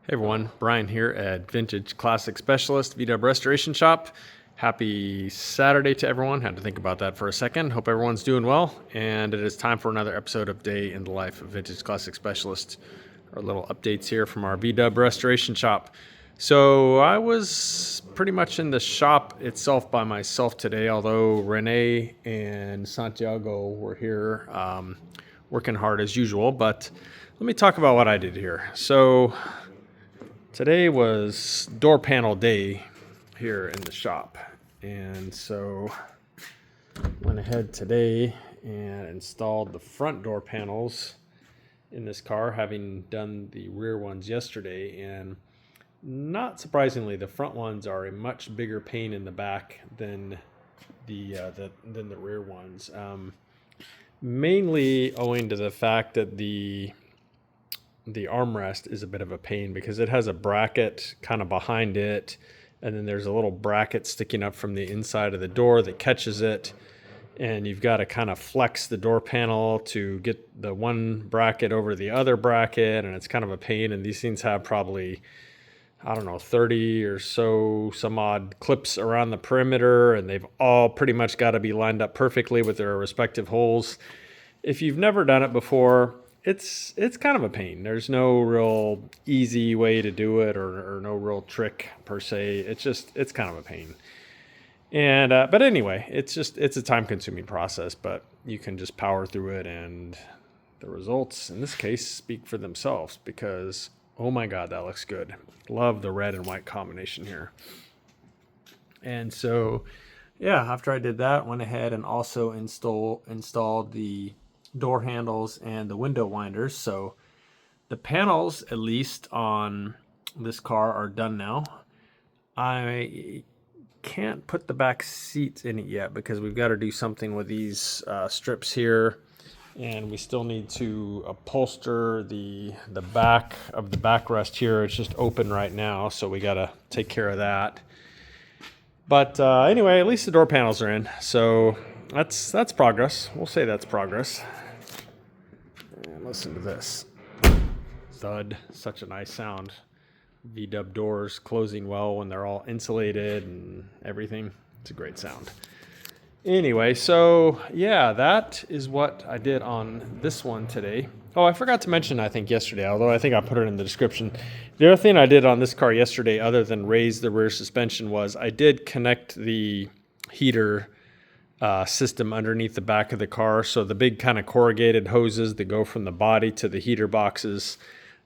Hey everyone, Brian here at Vintage Classic Specialist VW Restoration Shop. Happy Saturday to everyone. Had to think about that for a second. Hope everyone's doing well. And it is time for another episode of Day in the Life of Vintage Classic Specialist. Our little updates here from our VW Restoration Shop. So I was pretty much in the shop itself by myself today, although Renee and Santiago were here working hard as usual. But let me talk about what I did here. So today was door panel day here in the shop, and so went ahead today and installed the front door panels in this car, having done the rear ones yesterday. And not surprisingly, the front ones are a much bigger pain in the back than the rear ones, mainly owing to the fact that the armrest is a bit of a pain because it has a bracket kind of behind it, and then there's a little bracket sticking up from the inside of the door that catches it, and you've got to kind of flex the door panel to get the one bracket over the other bracket, and it's kind of a pain. And these things have probably, I don't know, 30 or so some odd clips around the perimeter, and they've all pretty much got to be lined up perfectly with their respective holes. If you've never done it before, it's kind of a pain. There's no real easy way to do it, or no real trick per se. It's kind of a pain. And but anyway, it's a time-consuming process, but you can just power through it, and the results in this case speak for themselves because, oh my God, that looks good. Love the red and white combination here. And so, yeah, after I did that, went ahead and also installed the door handles and the window winders. So the panels, at least on this car, are done now. I can't put the back seats in it yet because we've got to do something with these strips here, and we still need to upholster the back of the backrest here. It's just open right now, so we got to take care of that. But anyway, at least the door panels are in, so that's progress. We'll say that's progress. And listen to this thud, such a nice sound. VW doors closing well when they're all insulated and everything. It's a great sound. Anyway, so yeah, that is what I did on this one today. Oh, I forgot to mention, I think yesterday, although I think I put it in the description. The other thing I did on this car yesterday, other than raise the rear suspension, was I did connect the heater system underneath the back of the car. So the big kind of corrugated hoses that go from the body to the heater boxes,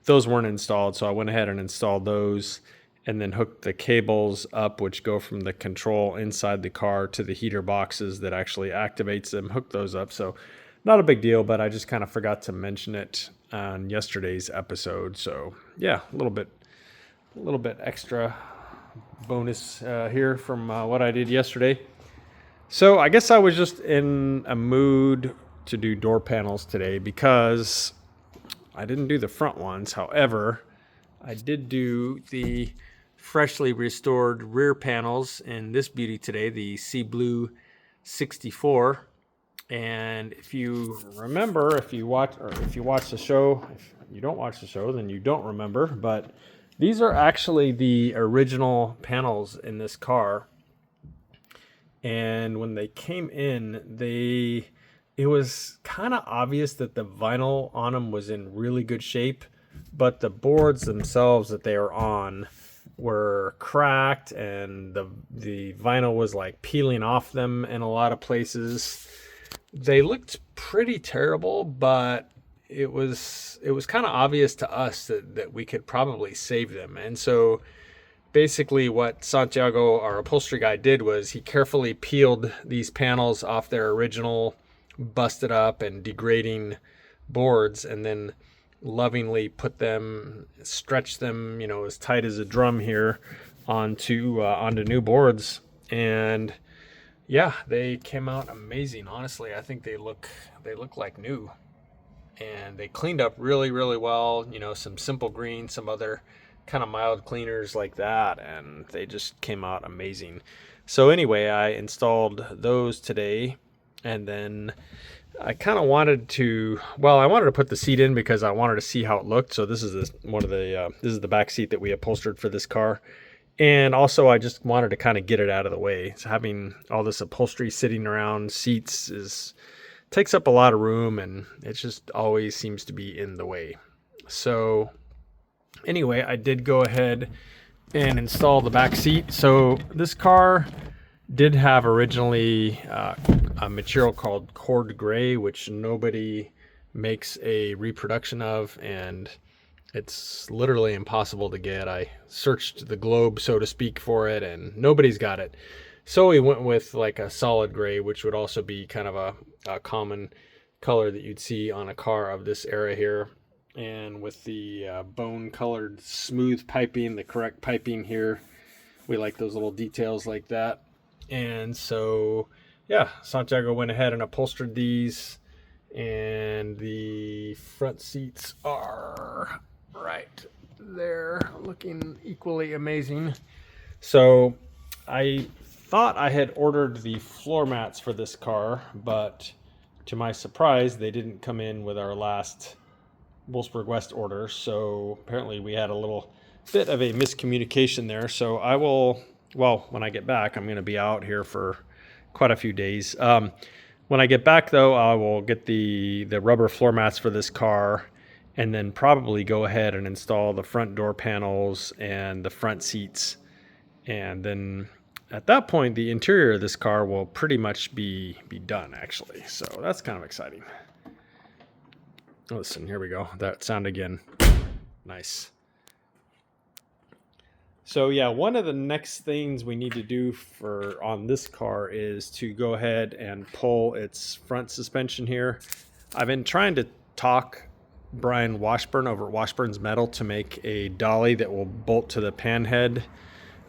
those weren't installed. So I went ahead and installed those, and then hooked the cables up, which go from the control inside the car to the heater boxes that actually activates them. Hooked those up. So not a big deal, but I just kind of forgot to mention it on yesterday's episode. So yeah, a little bit extra bonus here from what I did yesterday. So I guess I was just in a mood to do door panels today because I didn't do the front ones. However, I did do the freshly restored rear panels in this beauty today, the Sea Blue 64. And if you remember, if you watch the show, if you don't watch the show, then you don't remember. But these are actually the original panels in this car. And when they came in, it was kind of obvious that the vinyl on them was in really good shape, but the boards themselves that they were on were cracked, and the vinyl was like peeling off them in a lot of places. They looked pretty terrible, but it was kind of obvious to us that we could probably save them. And so basically what Santiago, our upholstery guy, did was he carefully peeled these panels off their original busted up and degrading boards, and then lovingly stretched them, as tight as a drum here onto new boards. And yeah, they came out amazing. Honestly, I think they look like new, and they cleaned up really, really well. Some simple green, some other kind of mild cleaners like that, and they just came out amazing. So anyway, I installed those today, and then I kind of wanted to, well, I wanted to put the seat in because I wanted to see how it looked. So this is this is the back seat that we upholstered for this car. And also I just wanted to kind of get it out of the way. So having all this upholstery sitting around seats takes up a lot of room, and it just always seems to be in the way. So anyway, I did go ahead and install the back seat. So this car did have originally a material called cord gray, which nobody makes a reproduction of, and it's literally impossible to get. I searched the globe, so to speak, for it, and nobody's got it. So we went with like a solid gray, which would also be kind of a common color that you'd see on a car of this era here. And with the bone colored smooth piping, the correct piping here, we like those little details like that. And so, yeah, Santiago went ahead and upholstered these, and the front seats are right there, looking equally amazing. So I thought I had ordered the floor mats for this car, but to my surprise, they didn't come in with our last Wolfsburg West order. So apparently we had a little bit of a miscommunication there. So I will, well, when I get back, I'm going to be out here for quite a few days. When I get back, though, I will get the rubber floor mats for this car, and then probably go ahead and install the front door panels and the front seats. And then at that point, the interior of this car will pretty much be done, actually. So that's kind of exciting. Listen, here we go. That sound again. Nice. So yeah, one of the next things we need to do on this car is to go ahead and pull its front suspension here. I've been trying to talk Brian Washburn over at Washburn's Metal to make a dolly that will bolt to the pan head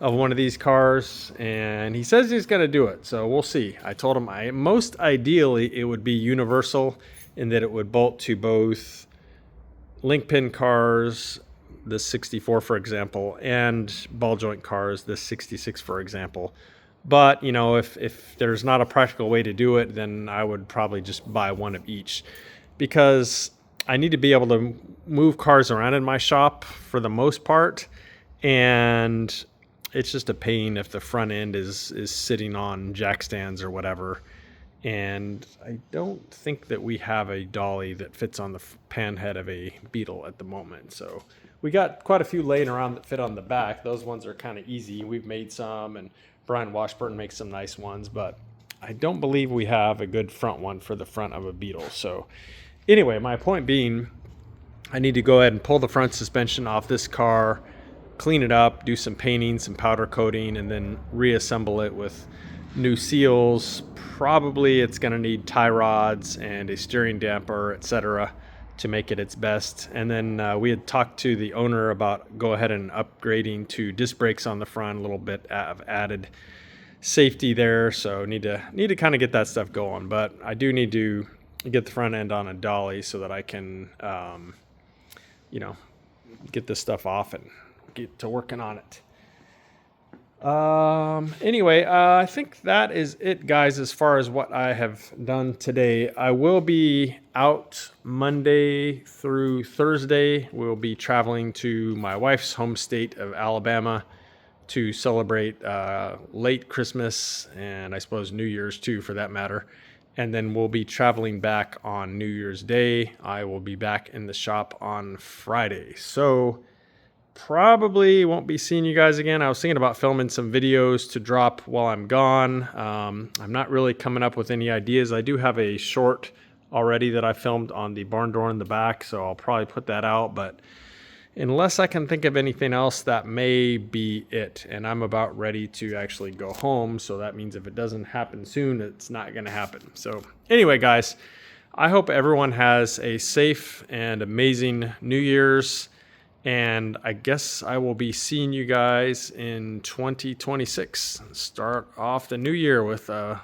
of one of these cars, and he says he's going to do it. So we'll see. I told him most ideally it would be universal, in that it would bolt to both link pin cars, the 64 for example, and ball joint cars, the 66 for example. But you know, if there's not a practical way to do it, then I would probably just buy one of each, because I need to be able to move cars around in my shop for the most part, and it's just a pain if the front end is sitting on jack stands or whatever. And I don't think that we have a dolly that fits on the pan head of a Beetle at the moment. So we got quite a few laying around that fit on the back. Those ones are kind of easy. We've made some, and Brian Washburn makes some nice ones, but I don't believe we have a good front one for the front of a Beetle. So anyway, my point being, I need to go ahead and pull the front suspension off this car, clean it up, do some painting, some powder coating, and then reassemble it with new seals. Probably it's going to need tie rods and a steering damper, etc., to make it its best. And then we had talked to the owner about go ahead and upgrading to disc brakes on the front, a little bit of added safety there. So need to kind of get that stuff going. But I do need to get the front end on a dolly so that I can, get this stuff off and get to working on it. Anyway, I think that is it, guys, as far as what I have done today. I will be out Monday through Thursday. We'll be traveling to my wife's home state of Alabama to celebrate late Christmas, and I suppose New Year's too, for that matter. And then we'll be traveling back on New Year's Day. I will be back in the shop on Friday. So probably won't be seeing you guys again. I was thinking about filming some videos to drop while I'm gone. I'm not really coming up with any ideas. I do have a short already that I filmed on the barn door in the back, so I'll probably put that out. But unless I can think of anything else, that may be it. And I'm about ready to actually go home, so that means if it doesn't happen soon, it's not going to happen. So anyway, guys, I hope everyone has a safe and amazing New Year's. And I guess I will be seeing you guys in 2026. Start off the new year with a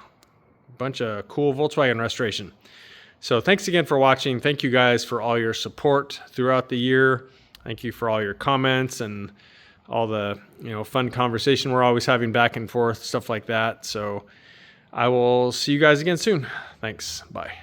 bunch of cool Volkswagen restoration. So thanks again for watching. Thank you guys for all your support throughout the year. Thank you for all your comments and all the fun conversation we're always having back and forth, stuff like that. So I will see you guys again soon. Thanks. Bye.